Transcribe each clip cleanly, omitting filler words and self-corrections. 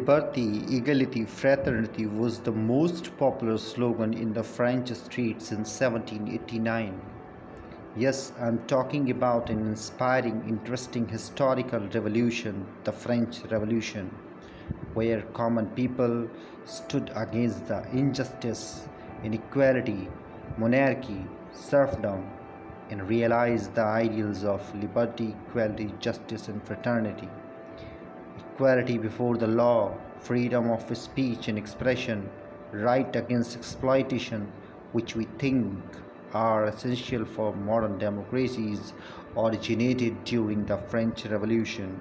Liberty, equality, fraternity was the most popular slogan in the French streets in 1789. Yes, I'm talking about an inspiring, interesting historical revolution, the French Revolution, where common people stood against the injustice, inequality, monarchy, serfdom, and realized the ideals of liberty, equality, justice, and fraternity. Equality before the law, freedom of speech and expression, right against exploitation, which we think are essential for modern democracies, originated during the French Revolution.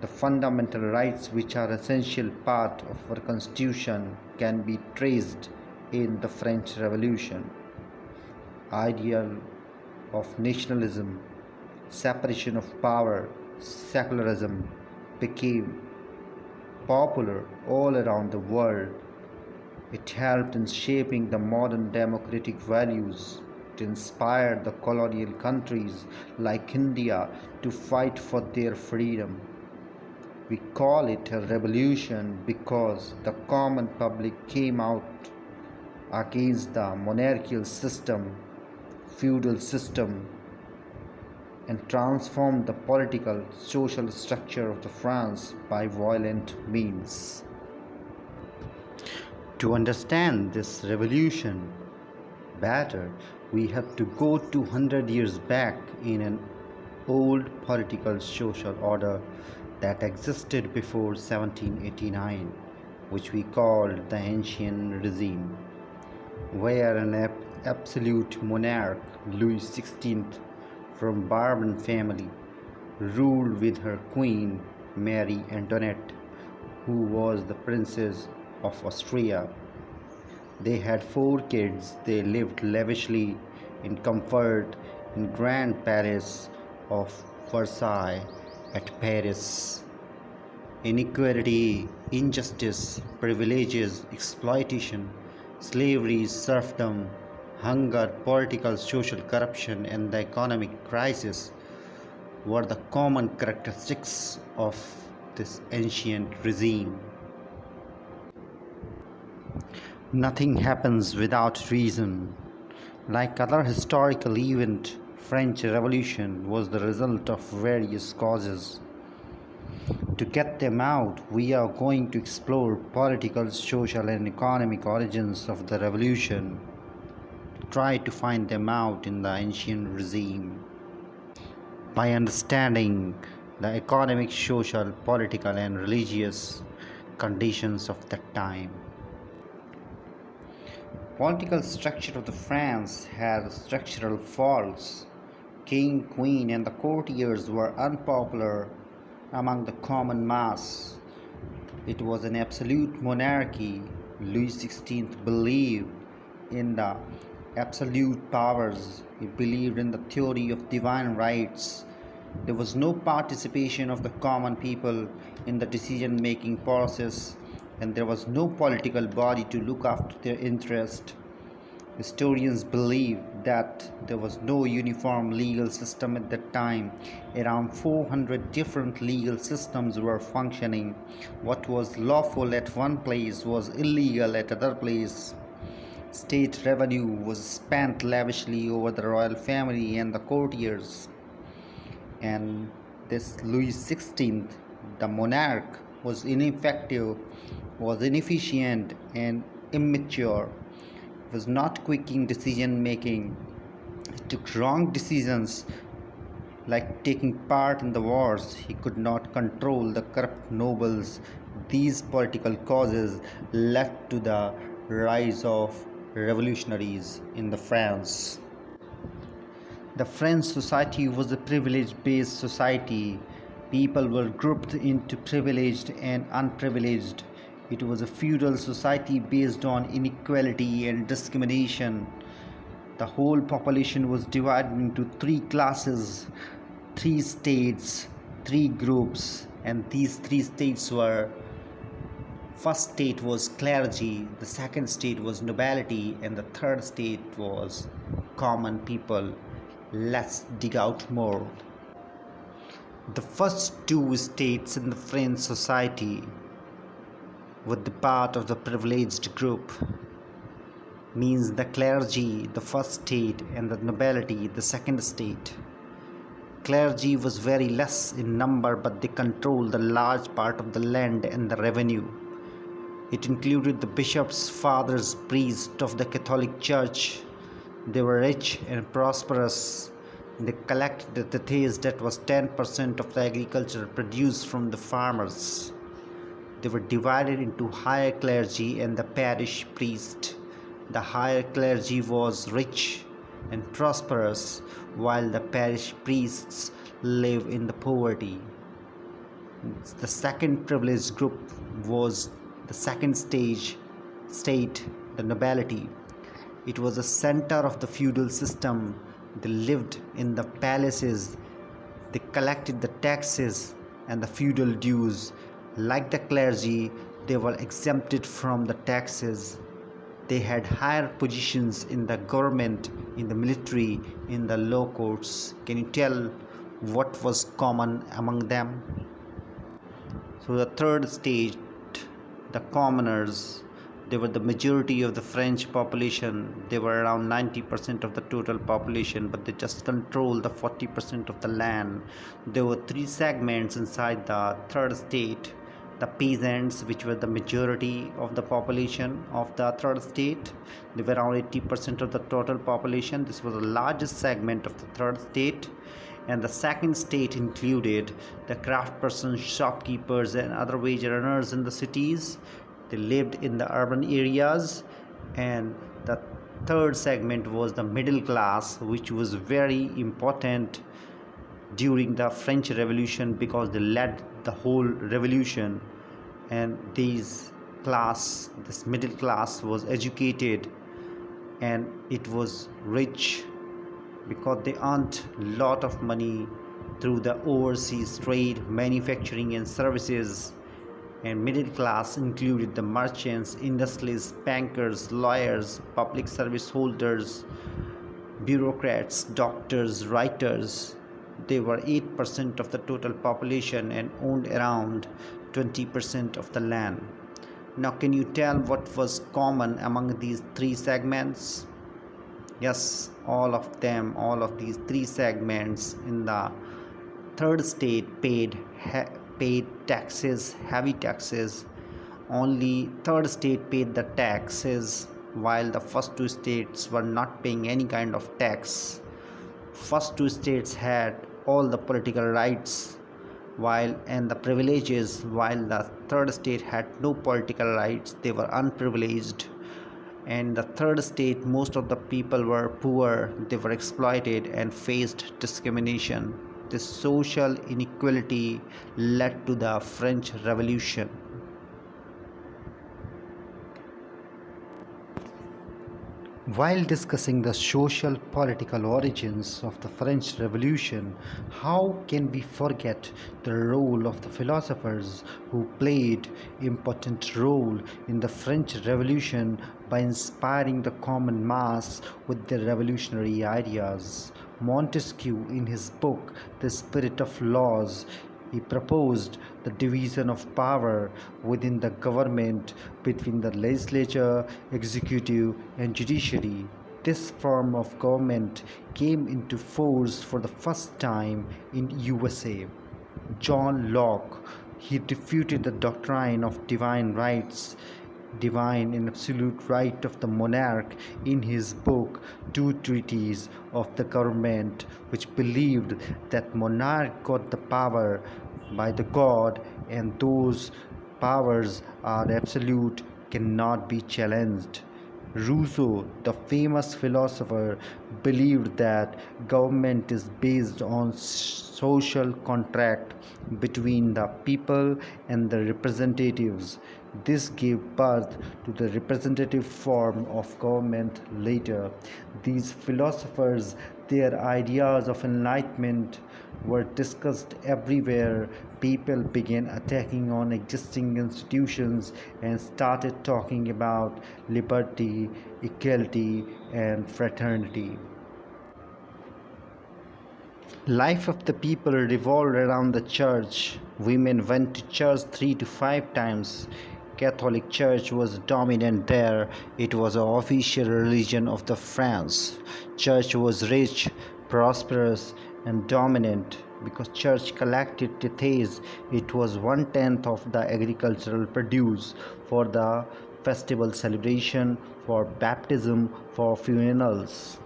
The fundamental rights which are essential part of our constitution can be traced in the French Revolution. Ideal of nationalism, separation of power, secularism became popular all around the world. It helped in shaping the modern democratic values. It inspired the colonial countries like India to fight for their freedom. We call it a revolution because the common public came out against the monarchical system, feudal system, and transformed the political, social structure of the France by violent means. To understand this revolution better, we have to go 200 years back in an old political social order that existed before 1789, which we called the Ancien regime, where an absolute monarch, Louis XVI, from Bourbon family, ruled with her queen Marie Antoinette, who was the Princess of Austria. They had 4 kids. They lived lavishly in comfort in Grand Palace of Versailles at Paris. Inequality, injustice, privileges, exploitation, slavery, serfdom, hunger, political, social corruption, and the economic crisis were the common characteristics of this ancient regime. Nothing happens without reason. Like other historical events, French Revolution was the result of various causes. To get them out, we are going to explore political, social, and economic origins of the revolution. Try to find them out in the ancient regime. By understanding the economic, social, political, and religious conditions of that time. Political structure of the France had structural faults. King, queen, and the courtiers were unpopular among the common mass. It was an absolute monarchy. Louis XVI believed in the absolute powers. He believed in the theory of divine rights. There was no participation of the common people in the decision-making process, and there was no political body to look after their interest. Historians believe that there was no uniform legal system at that time. Around 400 different legal systems were functioning. What was lawful at one place was illegal at another place. State revenue was spent lavishly over the royal family and the courtiers. And this Louis XVI, the monarch, was ineffective, was inefficient, and immature. He was not quick in decision making. He took wrong decisions, like taking part in the wars. He could not control the corrupt nobles. These political causes led to the rise of revolutionaries in the France. The French society was a privilege-based society. People were grouped into privileged and unprivileged. It was a feudal society based on inequality and discrimination. The whole population was divided into 3 classes, 3 states, 3 groups, and these 3 states were: first state was clergy, the second state was nobility, and the third state was common people. Let's dig out more. The first two states in the French society were the part of the privileged group, means the clergy, the first state, and the nobility, the second state. Clergy was very less in number, but they controlled the large part of the land and the revenue. It included the bishops, fathers, priests of the Catholic Church. They were rich and prosperous. They collected the tithes, that was 10% of the agriculture produced from the farmers. They were divided into higher clergy and the parish priest. The higher clergy was rich and prosperous, while the parish priests live in the poverty. The second privileged group was the second state, the nobility. It was the center of the feudal system. They lived in the palaces. They collected the taxes and the feudal dues. Like the clergy, they were exempted from the taxes. They had higher positions in the government, in the military, in the law courts. Can you tell what was common among them? So the third stage, the commoners, they were the majority of the French population. They were around 90% of the total population, but they just controlled the 40% of the land. There were three segments inside the third state. The peasants, which were the majority of the population of the third state, they were around 80% of the total population. This was the largest segment of the third state. And the second state included the craftspersons, shopkeepers, and other wage earners in the cities. They lived in the urban areas. And the third segment was the middle class, which was very important during the French Revolution because they led the whole revolution. And this middle class was educated and it was rich because they earned a lot of money through the overseas trade, manufacturing, and services. And middle class included the merchants, industrialists, bankers, lawyers, public service holders, bureaucrats, doctors, writers. They were 8% of the total population and owned around 20% of the land. Now, can you tell what was common among these three segments? Yes, all of these three segments in the third state paid taxes, heavy taxes. Only third state paid the taxes, while the first two states were not paying any kind of tax. First two states had all the political rights and the privileges, while the third state had no political rights. They were unprivileged. And the third state, most of the people were poor. They were exploited and faced discrimination. This social inequality led to the French Revolution. While discussing the social political origins of the French Revolution, how can we forget the role of the philosophers who played an important role in the French Revolution by inspiring the common mass with their revolutionary ideas? Montesquieu, in his book The Spirit of Laws, he proposed the division of power within the government between the legislature, executive, and judiciary. This form of government came into force for the first time in USA. John Locke, he refuted the doctrine of divine and absolute right of the monarch in his book Two Treatises of the Government, which believed that monarch got the power by the god and those powers are absolute, cannot be challenged. Rousseau, the famous philosopher, believed that government is based on social contract between the people and the representatives. This gave birth to the representative form of government later. These philosophers, their ideas of enlightenment were discussed everywhere. People began attacking on existing institutions and started talking about liberty, equality, and fraternity. Life of the people revolved around the church. Women went to church 3 to 5 times. Catholic Church was dominant there. It was the official religion of the France. Church was rich, prosperous, and dominant because church collected tithes. It was 1/10 of the agricultural produce for the festival celebration, for baptism, for funerals.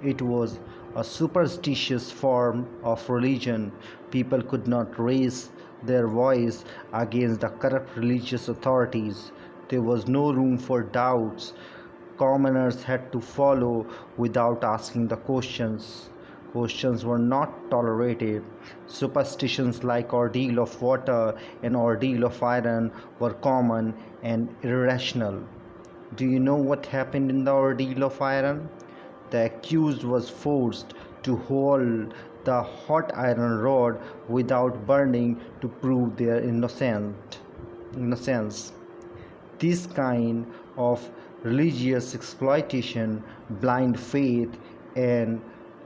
It was a superstitious form of religion. People could not raise their voice against the corrupt religious authorities. There was no room for doubts. Commoners had to follow without asking the questions. Questions were not tolerated. Superstitions like ordeal of water and ordeal of iron were common and irrational. Do you know what happened in the ordeal of iron? The accused was forced to hold the hot iron rod without burning to prove their innocence. This kind of religious exploitation, blind faith, and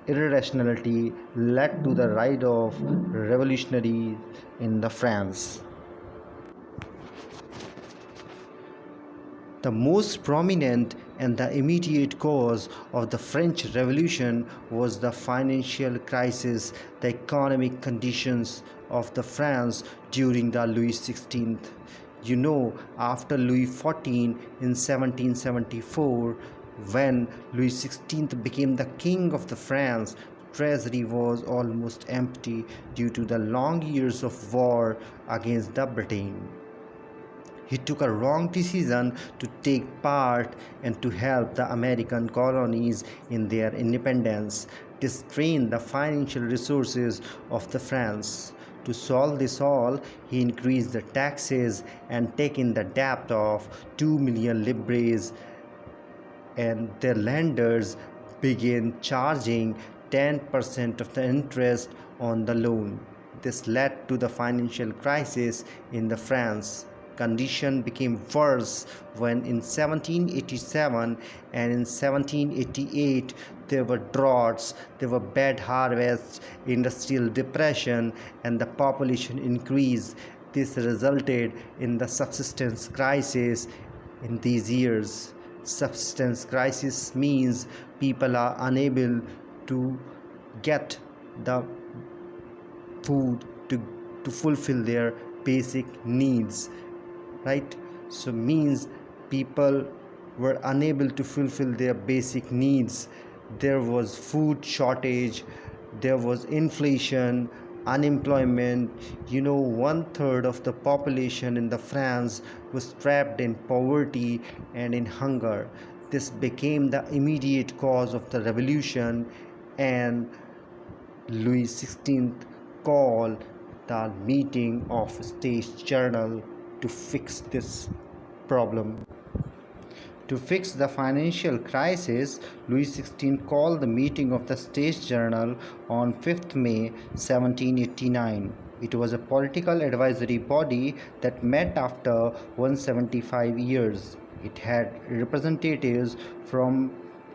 irrationality led to the rise of revolutionaries in the France. The most prominent and the immediate cause of the French Revolution was the financial crisis, the economic conditions of the France during the Louis XVI. You know, after Louis XIV in 1774, when Louis XVI became the king of the France, treasury was almost empty due to the long years of war against the Britain. He took a wrong decision to take part and to help the American colonies in their independence, to strain the financial resources of the France. To solve this all, he increased the taxes and taken the debt of 2 million livres, and their lenders began charging 10% of the interest on the loan. This led to the financial crisis in the France. Condition became worse when in 1787 and in 1788 there were droughts, there were bad harvests, industrial depression, and the population increase. This resulted in the subsistence crisis in these years. Subsistence crisis means people are unable to get the food to fulfill their basic needs, right? So means people were unable to fulfill their basic needs. There was food shortage, there was inflation, unemployment. 1/3 of the population in the France was trapped in poverty and in hunger. This became the immediate cause of the revolution, and Louis XVI called the meeting of States General to fix this problem. To fix the financial crisis, Louis XVI called the meeting of the States General on 5th May 1789. It was a political advisory body that met after 175 years. It had representatives from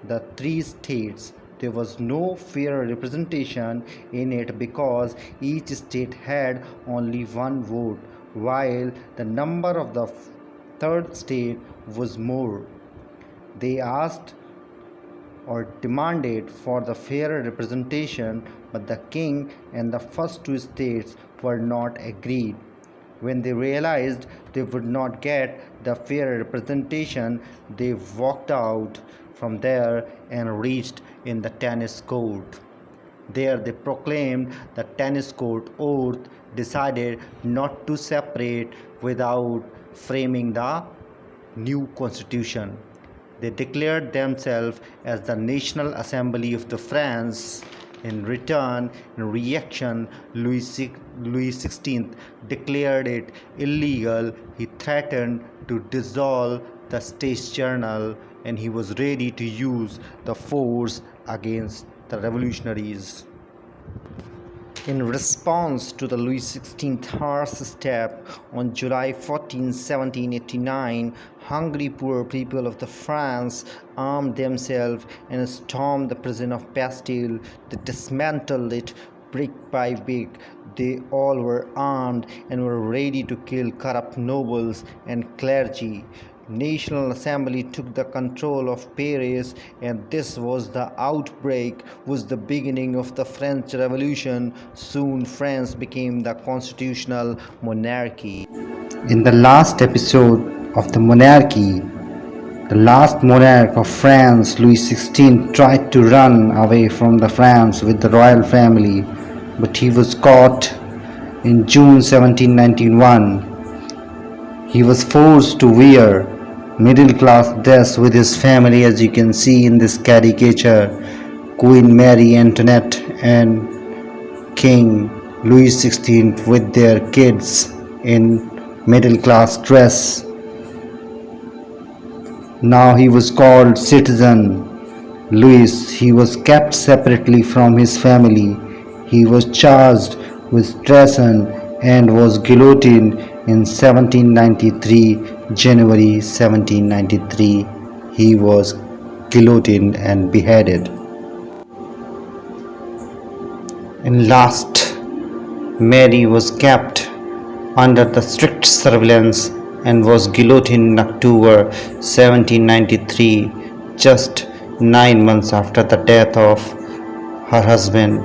the 3 states. There was no fair representation in it because each state had only one vote, while the number of the third state was more. They asked or demanded for the fair representation, but the king and the first 2 states were not agreed. When they realized they would not get the fair representation, they walked out from there and reached in the tennis court. There they proclaimed the tennis court oath, decided not to separate without framing the new constitution. They declared themselves as the National Assembly of the France. In reaction, Louis XVI declared it illegal. He threatened to dissolve the States General, and he was ready to use the force against the revolutionaries. In response to the Louis XVI harsh step, on July 14, 1789, hungry poor people of the France armed themselves and stormed the prison of Bastille. They dismantled it, brick by brick. They all were armed and were ready to kill corrupt nobles and clergy. National Assembly took the control of Paris, and this was the outbreak, was the beginning of the French Revolution. Soon France became the constitutional monarchy. In the last episode of the monarchy, the last monarch of France, Louis XVI, tried to run away from the France with the royal family, but he was caught in June 1791. He was forced to wear middle-class dress with his family, as you can see in this caricature. Queen Marie Antoinette and King Louis XVI with their kids in middle-class dress. Now he was called Citizen Louis. He was kept separately from his family. He was charged with treason and was guillotined in 1793, January 1793. He was guillotined and beheaded. And last, Mary was kept under the strict surveillance and was guillotined in October 1793, just 9 months after the death of her husband.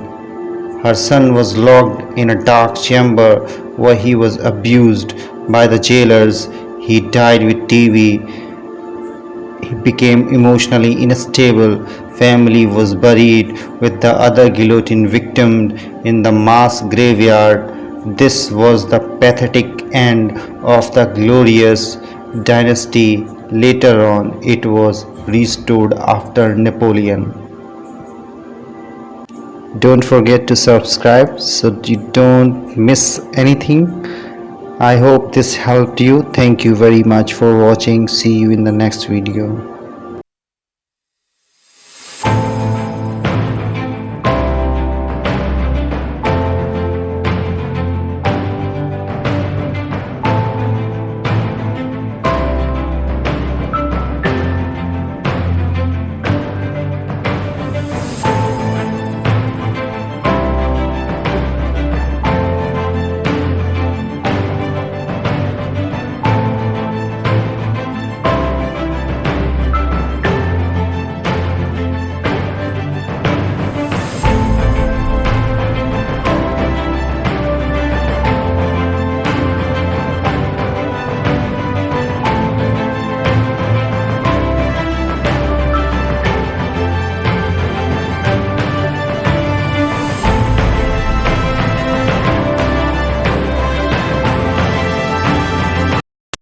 Her son was locked in a dark chamber where he was abused by the jailers. He died with TB. He became emotionally unstable. Family was buried with the other guillotine victims in the mass graveyard. This was the pathetic end of the glorious dynasty. Later on, it was restored after Napoleon. Don't forget to subscribe so you don't miss anything. I hope this helped you. Thank you very much for watching. See you in the next video.